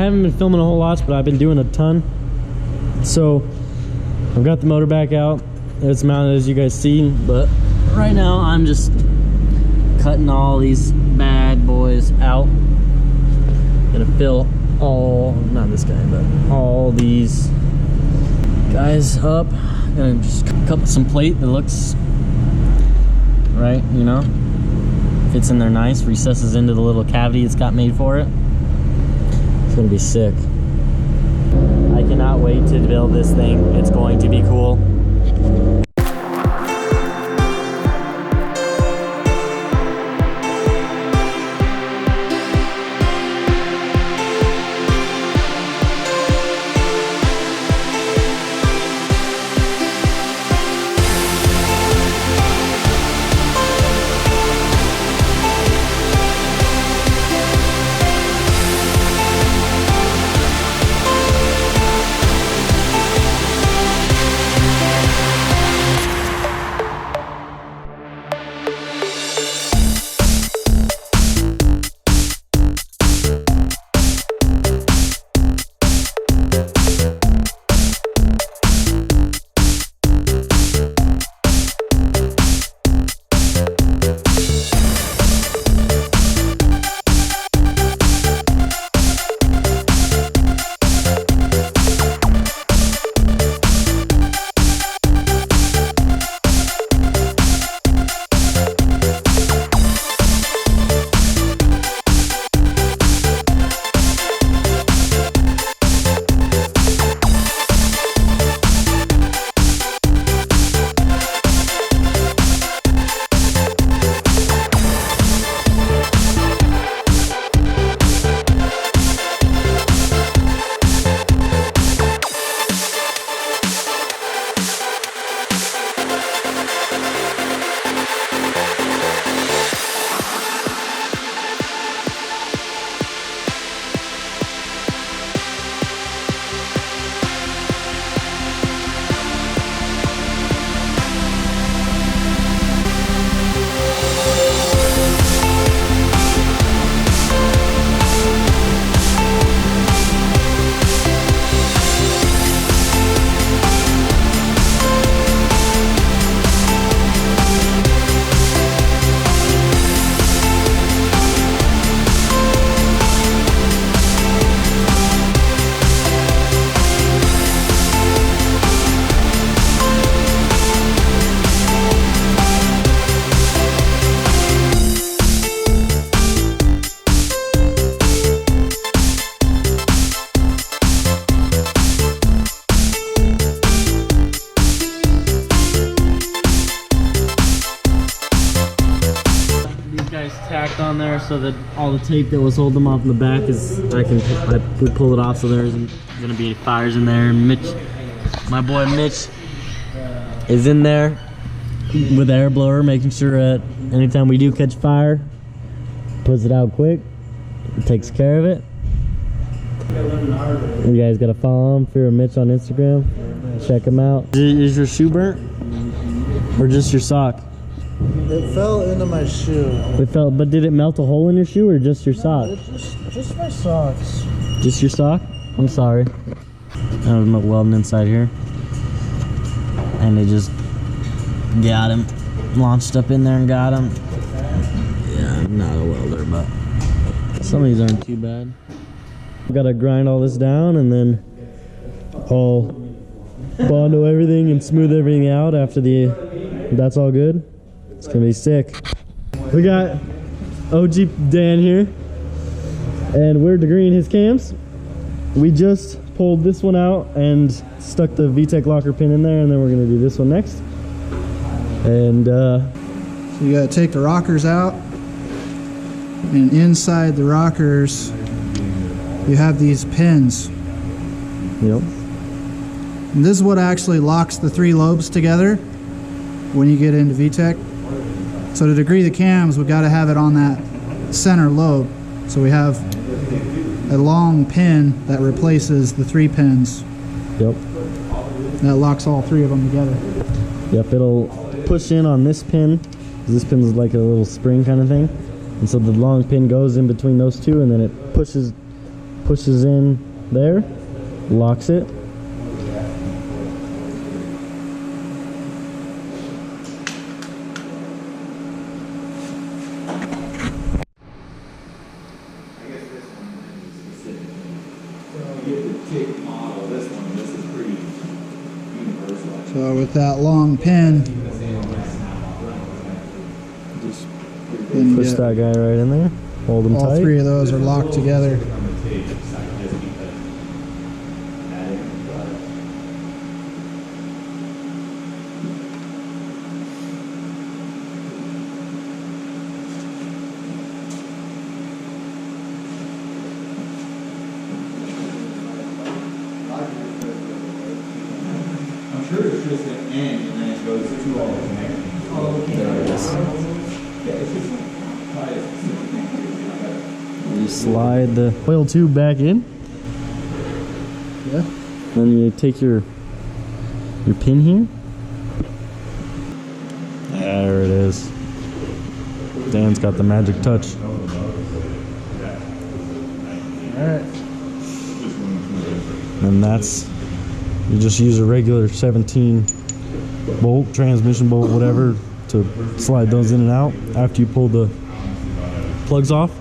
haven't been filming a whole lot, but I've been doing a ton. So I've got the motor back out. It's mounted as you guys see, but right now I'm just cutting all these bad boys out. Gonna fill all, not this guy, but all these guys up. Gonna just cut some plate that looks right, you know, fits in there nice, recesses into the little cavity it's got made for it. It's gonna be sick. I cannot wait to build this thing. It's going to be cool. Tacked on there so that all the tape that was holding them off in the back is, we pull it off so there isn't gonna be any fires in there. Mitch, my boy Mitch, is in there with the air blower, making sure that anytime we do catch fire, puts it out quick, takes care of it. You guys gotta follow him, Fear of Mitch on Instagram. Check him out. Is your shoe burnt? Or just your sock? It fell into my shoe. It fell, but did it melt a hole in your shoe or just your sock? It's just my socks. Just your sock? I'm sorry. I was welding inside here. And they just got him. Launched up in there and got him. Yeah, I'm not a welder, but some of these aren't too bad. Gotta grind all this down and then I'll bondo everything and smooth everything out after that's all good. It's gonna be sick. We got Og Dan here, and we're degreeing his cams. We just pulled this one out and stuck the VTech locker pin in there, and then we're gonna do this one next. And so you gotta take the rockers out, and inside the rockers you have these pins. Yep. And this is what actually locks the three lobes together when you get into VTech. So to degree the cams, we've got to have it on that center lobe. So we have a long pin that replaces the 3 pins. Yep. That locks all 3 of them together. Yep, it'll push in on this pin. This pin is like a little spring kind of thing. And so the long pin goes in between those two, and then it pushes pushes in there, locks it. So with that long pin, then you Push get, that guy right in there, hold him all tight. three of those are locked together. I'm sure it's just an end and then it goes to all the connections. Oh, okay. There it is. Yeah, it's just try a specific thing. You slide the oil tube back in. Yeah. Then you take your pin here. There it is. Dan's got the magic touch. Alright. And that's, you just use a regular 17 bolt, transmission bolt, whatever, to slide those in and out after you pull the plugs off.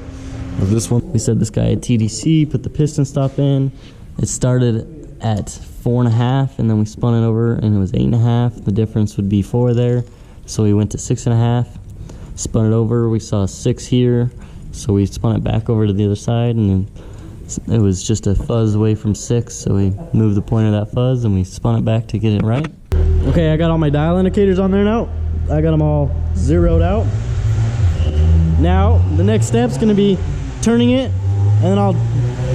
Of this one, we said this guy at TDC, put the piston stop in. It started at 4.5 and then we spun it over and it was 8.5. The difference would be 4 there. So we went to 6.5, spun it over, we saw 6 here. So we spun it back over to the other side and then it was just a fuzz away from 6, so we moved the point of that fuzz and we spun it back to get it right. Okay, I got all my dial indicators on there now. I got them all zeroed out. Now, the next step's gonna be turning it, and then I'll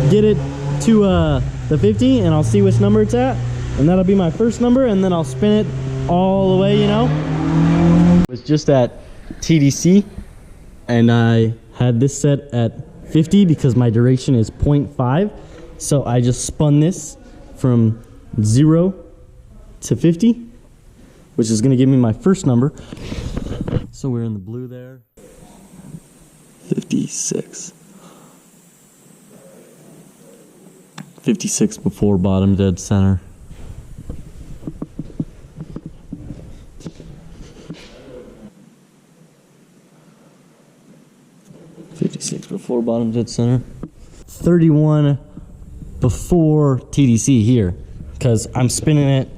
get it to the 50, and I'll see which number it's at, and that'll be my first number, and then I'll spin it all the way, you know? It was just at TDC, and I had this set at 50 because my duration is 0.5, so I just spun this from 0 to 50, which is gonna give me my first number. So we're in the blue there. 56. 56 before bottom dead center. Before bottom dead center. 31 before TDC here, because I'm spinning it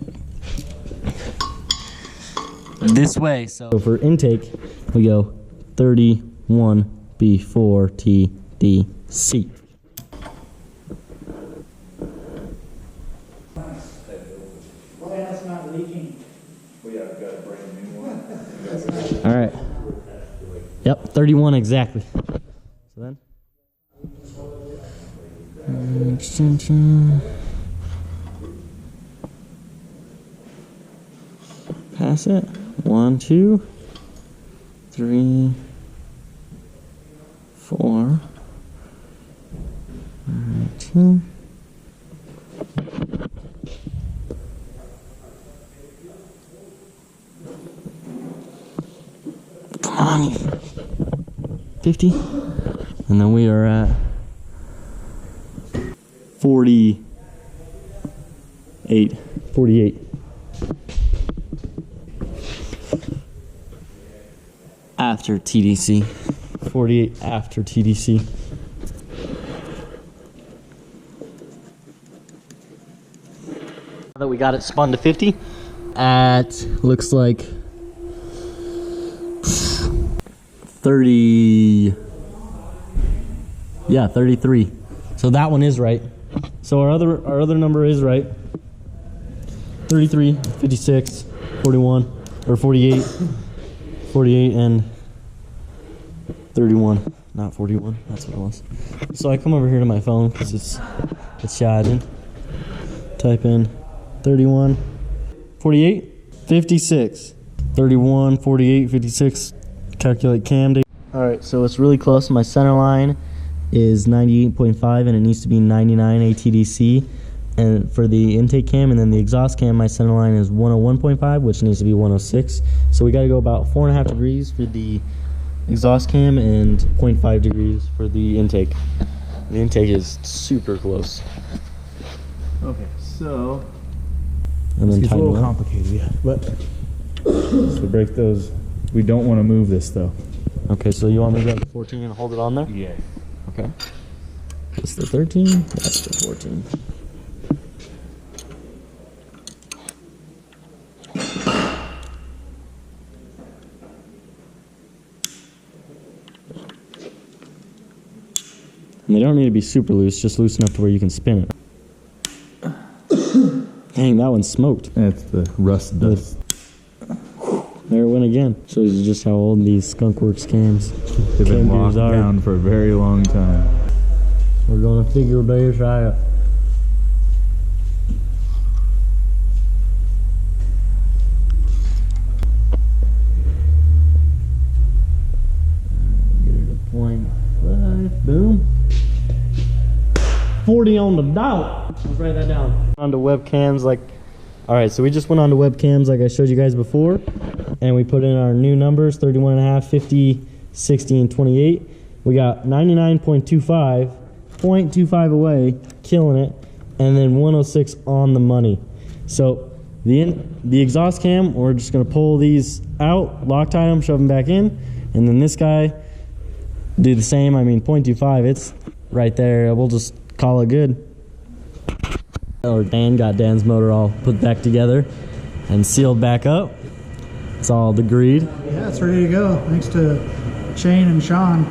this way. So for intake, we go 31 before TDC. All right. Yep, 31 exactly. So then, extension, pass it. 1, 2, 3, 4. 2. Come on, 50. And then we are at 48. After TDC. 48 after TDC. Now that we got it spun to 50 at, looks like 30. Yeah, 33. So that one is right. So our other number is right. 33, 56, 41, or 48, 48 and 31. Not 41. That's what it was. So I come over here to my phone because it's charging. Type in 31, 48, 56, 31, 48, 56. Calculate cam data. All right, so it's really close. My center line is 98.5 and it needs to be 99 ATDC and for the intake cam, and then the exhaust cam, my center line is 101.5, which needs to be 106. So we got to go about 4.5 degrees for the exhaust cam and 0.5 degrees for the intake. The intake is super close. Okay, so And then it's a tighten little it up. complicated, yeah. But to break those, we don't want to move this though. Okay, so you want me to grab the 14 and hold it on there? Yeah. Okay. That's the 13, that's the 14. And they don't need to be super loose, just loose enough to where you can spin it. Dang, that one smoked. That's the rust dust. There it went again. Shows you just how old these Skunk Works cams They've been cam locked gears are. down for a very long time. We're gonna figure this out. Get it to 0.5. Boom. 40 on the dot. Let's write that down. Onto webcams, like, all right, so we just went on to webcams like I showed you guys before, and we put in our new numbers, 31.5, 50, 60, and 28. We got 99.25, 0.25 away, killing it, and then 106 on the money. So the exhaust cam, we're just gonna pull these out, Loctite them, shove them back in, and then this guy, do the same. I mean, 0.25, it's right there. We'll just call it good. Or Dan got Dan's motor all put back together and sealed back up. It's all degreed. Yeah, it's ready to go. Thanks to Shane and Shawn.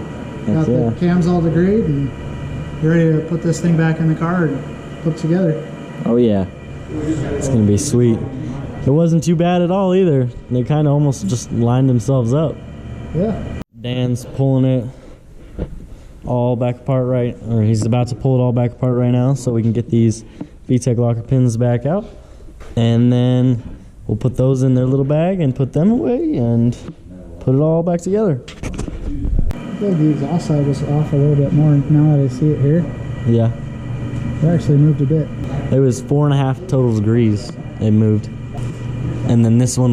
Got the cams all degreed and you're ready to put this thing back in the car and put it together. Oh yeah, it's gonna be sweet. It wasn't too bad at all either. They kind of almost just lined themselves up. Yeah. Dan's pulling it all back apart or he's about to pull it all back apart right now so we can get these VTech locker pins back out. And then we'll put those in their little bag and put them away and put it all back together. I feel like the exhaust side was off a little bit more now that I see it here. Yeah. It actually moved a bit. It was 4.5 total degrees it moved. And then this one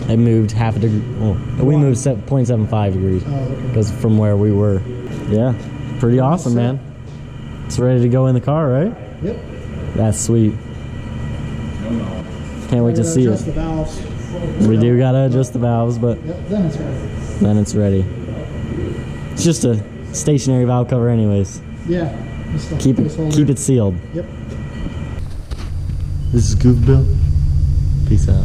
it moved half a degree. Oh, we moved 0.75 degrees. Oh, okay. Because from where we were. Yeah, pretty awesome, man. It's ready to go in the car, right? Yep. That's sweet. Can't wait to see Adjust it. the valves. We do gotta adjust the valves, but Yep, then it's ready. then it's ready. It's just a stationary valve cover anyways. Yeah. Just a Keep placeholder. it sealed. Yep. This is GoofyBuilt. Peace out.